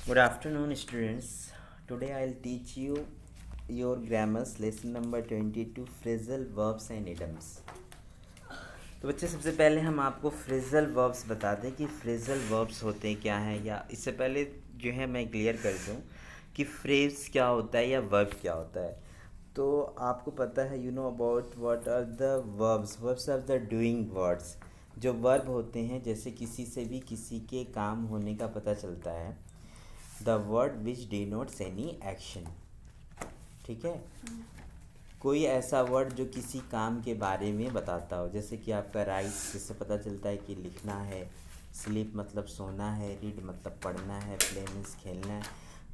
Good afternoon, students. Today I'll teach you your grammars lesson number 22 phrasal verbs and idioms. तो बच्चे सबसे पहले हम आपको फ्रेजल वर्ब्स बता दें कि फ्रेजल वर्ब्स होते हैं क्या हैं, या इससे पहले जो है मैं क्लियर कर दूं कि फ्रेज क्या होता है या वर्ब क्या होता है। तो आपको पता है you know about what are the verbs are the doing words. जो वर्ब होते हैं जैसे किसी से भी किसी के काम होने का पता चलता है, the word which denotes any action. ठीक है, कोई ऐसा वर्ड जो किसी काम के बारे में बताता हो, जैसे कि आपका राइट जिससे पता चलता है कि लिखना है, स्लीप मतलब सोना है, रीड मतलब पढ़ना है, प्ले मीन्स खेलना है।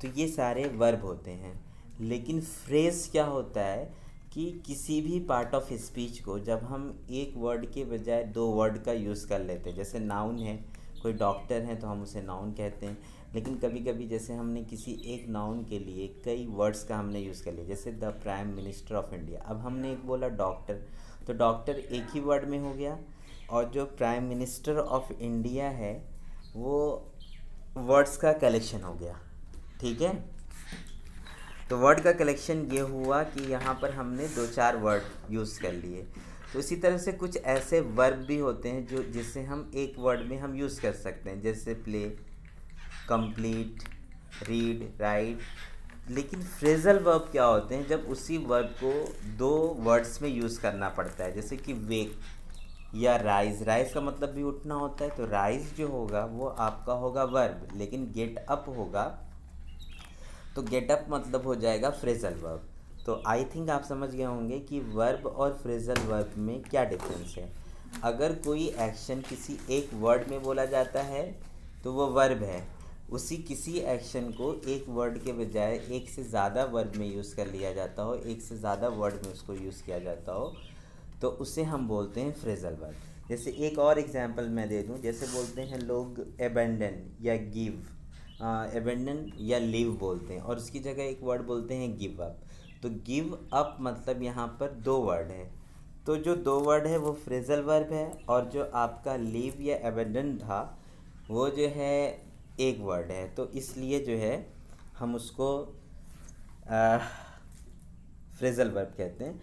तो ये सारे वर्ब होते हैं। लेकिन फ्रेज क्या होता है कि किसी भी पार्ट ऑफ स्पीच को जब हम एक वर्ड के बजाय दो वर्ड का यूज़ कर लेते हैं, जैसे नाउन है, कोई डॉक्टर है तो हम उसे नाउन कहते हैं। लेकिन कभी कभी जैसे हमने किसी एक नाउन के लिए कई वर्ड्स का हमने यूज़ कर लिया, जैसे the prime minister of India. अब हमने एक बोला डॉक्टर, तो डॉक्टर एक ही वर्ड में हो गया, और जो प्राइम मिनिस्टर ऑफ इंडिया है वो वर्ड्स का कलेक्शन हो गया। ठीक है, तो वर्ड का कलेक्शन ये हुआ कि यहाँ पर हमने दो चार वर्ड यूज़ कर लिए। तो इसी तरह से कुछ ऐसे वर्ब भी होते हैं जो जिसे हम एक वर्ड में हम यूज़ कर सकते हैं, जैसे प्ले, कंप्लीट, रीड, राइट। लेकिन फ्रेजल वर्ब क्या होते हैं जब उसी वर्ब को दो वर्ड्स में यूज़ करना पड़ता है, जैसे कि वेक या राइज। राइज का मतलब भी उठना होता है, तो राइज जो होगा वो आपका होगा वर्ब, लेकिन गेट अप होगा तो गेट अप मतलब हो जाएगा फ्रेजल वर्ब। तो आई थिंक आप समझ गए होंगे कि वर्ब और फ्रेजल वर्ब में क्या डिफरेंस है। अगर कोई एक्शन किसी एक वर्ड में बोला जाता है तो वो वर्ब है, उसी किसी एक्शन को एक वर्ड के बजाय एक से ज़्यादा वर्ड में यूज़ कर लिया जाता हो, एक से ज़्यादा वर्ड में उसको यूज़ किया जाता हो, तो उसे हम बोलते हैं फ्रेजल वर्ब। जैसे एक और एग्जांपल मैं दे दूं, जैसे बोलते हैं लोग एबेंडन या गिव, एबेंडन या लीव बोलते हैं, और उसकी जगह एक वर्ड बोलते हैं गिव अप। तो गिव अप मतलब यहाँ पर दो वर्ड है, तो जो दो वर्ड है वो फ्रेजल वर्ब है, और जो आपका लीव या एबेंडन था वो जो है एक वर्ड है। तो इसलिए जो है हम उसको फ्रेजल वर्ब कहते हैं।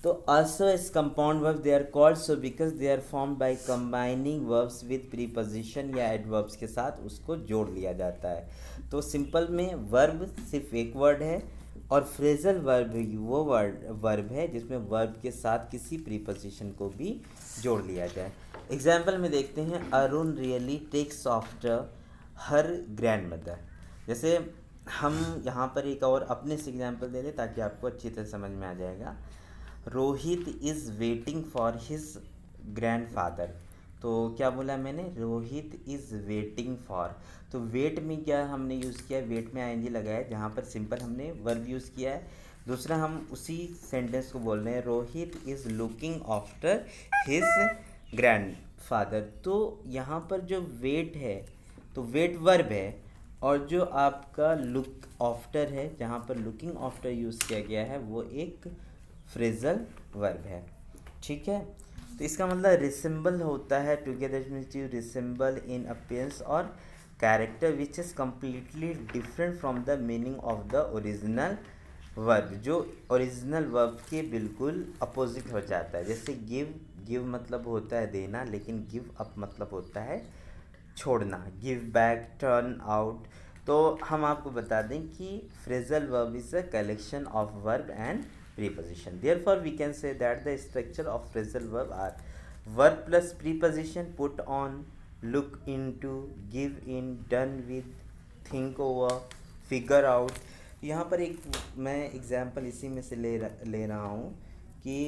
तो also as compound verbs they are called so because they are formed by combining verbs with preposition या adverbs के साथ उसको जोड़ लिया जाता है। तो सिंपल में वर्ब सिर्फ एक वर्ड है, और फ्रेजल वर्ब वो वर्ब है जिसमें वर्ब के साथ किसी प्रीपोजिशन को भी जोड़ लिया जाए। एग्जाम्पल में देखते हैं, Arun really takes after her grand mother. जैसे हम यहाँ पर एक और अपने से एग्जाम्पल दे दें ताकि आपको अच्छी तरह समझ में आ जाएगा। Rohit is waiting for his grandfather. तो क्या बोला मैंने, रोहित इज़ वेटिंग फॉर। तो वेट में क्या हमने यूज़ किया, वेट में आईएनजी लगाया है, जहाँ पर सिंपल हमने वर्ब यूज़ किया है। दूसरा हम उसी सेंटेंस को बोल रहे हैं, Rohit is looking after his grandfather. तो यहाँ पर जो वेट है तो वेट वर्ब है, और जो आपका लुक आफ्टर है, जहाँ पर लुकिंग आफ्टर यूज़ किया गया है, वो एक फ्रेजल वर्ब है। ठीक है, तो इसका मतलब रिसेंबल होता है, together means you resemble in appearance और character which is completely different from the meaning of the original verb, जो ओरिजिनल वर्ब के बिल्कुल अपोजिट हो जाता है। जैसे गिव, गिव मतलब होता है देना, लेकिन गिव अप मतलब होता है छोड़ना, गिव बैक, टर्न आउट। तो हम आपको बता दें कि phrasal verb is a collection of verb and preposition. Therefore, we can say that the structure of phrasal verb are verb plus preposition, put on, look into, give in, done with, think over, figure out. यहाँ पर एक मैं example इसी में से ले रहा हूँ कि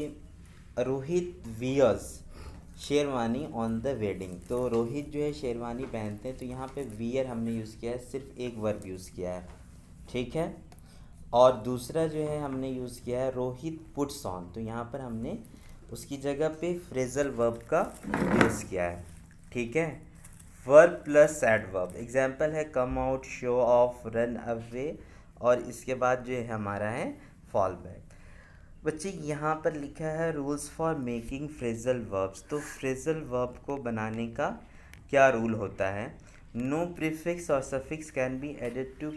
Rohit wears sherwani on the wedding. तो रोहित जो है शेरवानी पहनते हैं, तो यहाँ पे वियर हमने यूज़ किया है, सिर्फ एक वर्ब यूज़ किया है। ठीक है, और दूसरा जो है हमने यूज़ किया है रोहित पुट्स ऑन, तो यहाँ पर हमने उसकी जगह पे फ्रेजल वर्ब का यूज़ किया है। ठीक है, वर्ब प्लस एडवर्ब। एग्जाम्पल है come out, show off, run away, और इसके बाद जो है हमारा है फॉल बैक। बच्चे यहाँ पर लिखा है rules for making phrasal verbs. तो फ्रेजल वर्ब को बनाने का क्या रूल होता है। नो प्रीफिक्स और suffix can be added to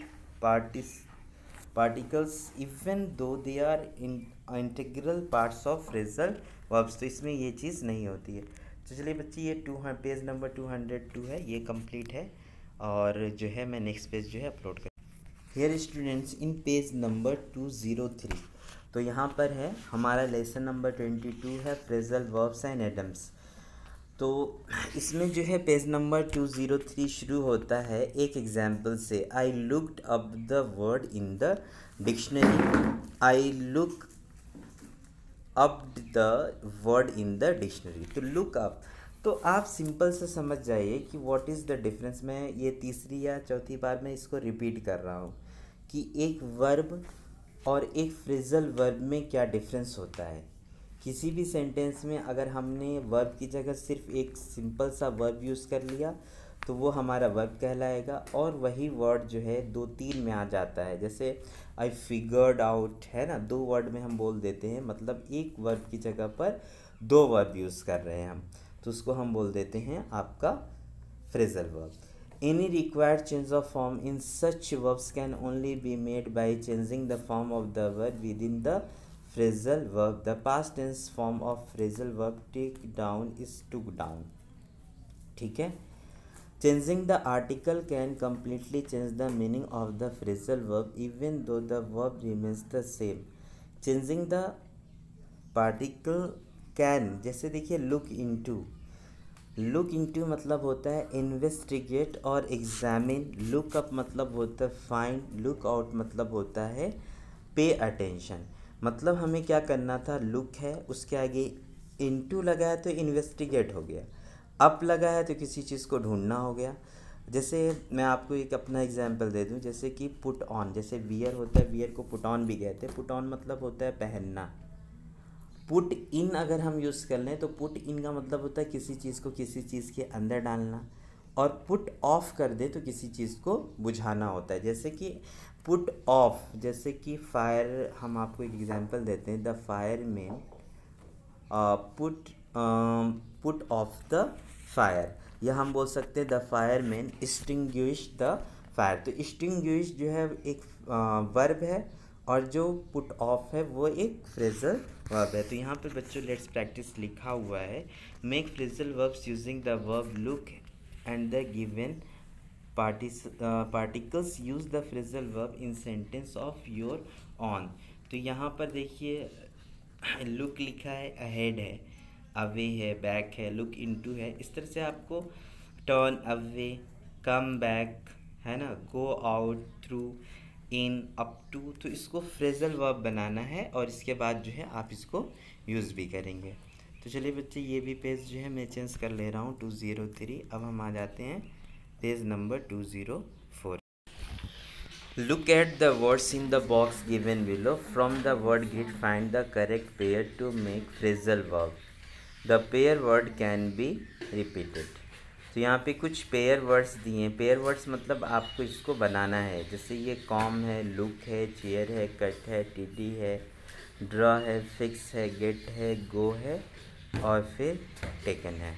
particles even though they are integral parts of phrasal verbs. तो इसमें ये चीज़ नहीं होती है। तो चलिए बच्चे ये पेज नंबर 202 है, ये कंप्लीट है। और जो है मैं नेक्स्ट पेज जो है अपलोड कर here students in page number 203। तो यहाँ पर है हमारा लेसन नंबर 22 है फ्रेजल वर्ब्स एंड एडम्स। तो इसमें जो है पेज नंबर 203 शुरू होता है एक एग्जाम्पल से। I looked up the word in the dictionary. I look up the word in the dictionary. तो लुक अप, तो आप सिंपल से समझ जाइए कि व्हाट इज़ द डिफरेंस। मैं ये तीसरी या चौथी बार मैं इसको रिपीट कर रहा हूँ कि एक वर्ब और एक फ्रेजल वर्ब में क्या डिफरेंस होता है। किसी भी सेंटेंस में अगर हमने वर्ब की जगह सिर्फ एक सिंपल सा वर्ब यूज़ कर लिया तो वो हमारा वर्ब कहलाएगा, और वही वर्ड जो है 2-3 में आ जाता है। जैसे आई फिगर्ड आउट है ना, 2 वर्ड में हम बोल देते हैं, मतलब एक वर्ब की जगह पर 2 वर्ब यूज़ कर रहे हैं हम, तो उसको हम बोल देते हैं आपका phrasal verb. Any required change of form in such verbs can only be made by changing the form of the verb within the phrasal verb. The past tense form of phrasal verb take down is took down. ठीक है। Changing the article can completely change the meaning of the phrasal verb even though the verb remains the same. Changing the particle can, जैसे देखिए look into, look into मतलब होता है investigate और examine. Look up मतलब होता है find. Look out मतलब होता है पे अटेंशन। मतलब हमें क्या करना था, लुक है उसके आगे इंटू लगा है तो इन्वेस्टिगेट हो गया, अप लगा है तो किसी चीज़ को ढूंढना हो गया। जैसे मैं आपको एक अपना एग्जांपल दे दूं, जैसे कि पुट ऑन, जैसे वियर होता है, वियर को पुट ऑन भी कहते हैं। पुट ऑन मतलब होता है पहनना। पुट इन अगर हम यूज़ कर लें तो पुट इन का मतलब होता है किसी चीज़ को किसी चीज़ के अंदर डालना, और पुट ऑफ कर दे तो किसी चीज़ को बुझाना होता है। जैसे कि पुट ऑफ, जैसे कि फायर, हम आपको एक एग्जांपल देते हैं, the fire man put off the fire, या हम बोल सकते हैं the fire man extinguish the fire. तो एक्सटिंग्विश जो है एक वर्ब है, और जो पुट ऑफ है वो एक फ्रेजल वर्ब है। तो यहाँ पे बच्चों लेट्स प्रैक्टिस लिखा हुआ है, make phrasal verbs using the verb look and the given particles. Use the phrasal verb in sentence of your on. तो यहाँ पर देखिए लुक लिखा है, अहेड है, अवे है, बैक है, लुक इनटू है। इस तरह से आपको टर्न अवे, कम बैक है ना, go out, through, in, up to, तो इसको फ्रेजल वर्ब बनाना है, और इसके बाद जो है आप इसको यूज़ भी करेंगे। तो चलिए बच्चे ये भी पेज जो है मैं चेंज कर ले रहा हूँ 203। अब हम आ जाते हैं page number 204। Look at the words in the box given below. From the word grid, find the correct pair to make phrasal verb. The pair word can be repeated. तो यहाँ पे कुछ पेयर वर्ड्स दिए हैं। Pair words मतलब आपको इसको बनाना है। जैसे ये कॉम है, लुक है, चेयर है, कट है, टीडी है, ड्रॉ है, फिक्स है, गेट है, गो है, और फिर टेकन है।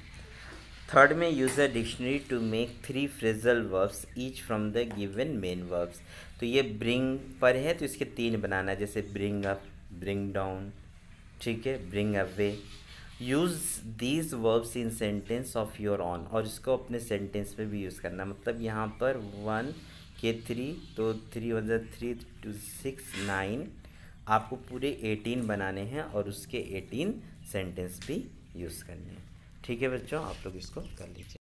थर्ड में use a dictionary to make 3 phrasal verbs each from the given main verbs. तो ये ब्रिंग पर है तो इसके 3 बनाना है, जैसे ब्रिंग अप, ब्रिंग डाउन, ठीक है, bring away. Use these verbs in sentence of your on, और इसको अपने सेंटेंस में भी यूज़ करना। मतलब यहाँ पर 1 के 3, तो 3 1 3 2 6 9, आपको पूरे 18 बनाने हैं और उसके 18 सेंटेंस भी यूज़ करने हैं। ठीक है बच्चों, आप लोग इसको कर लीजिए।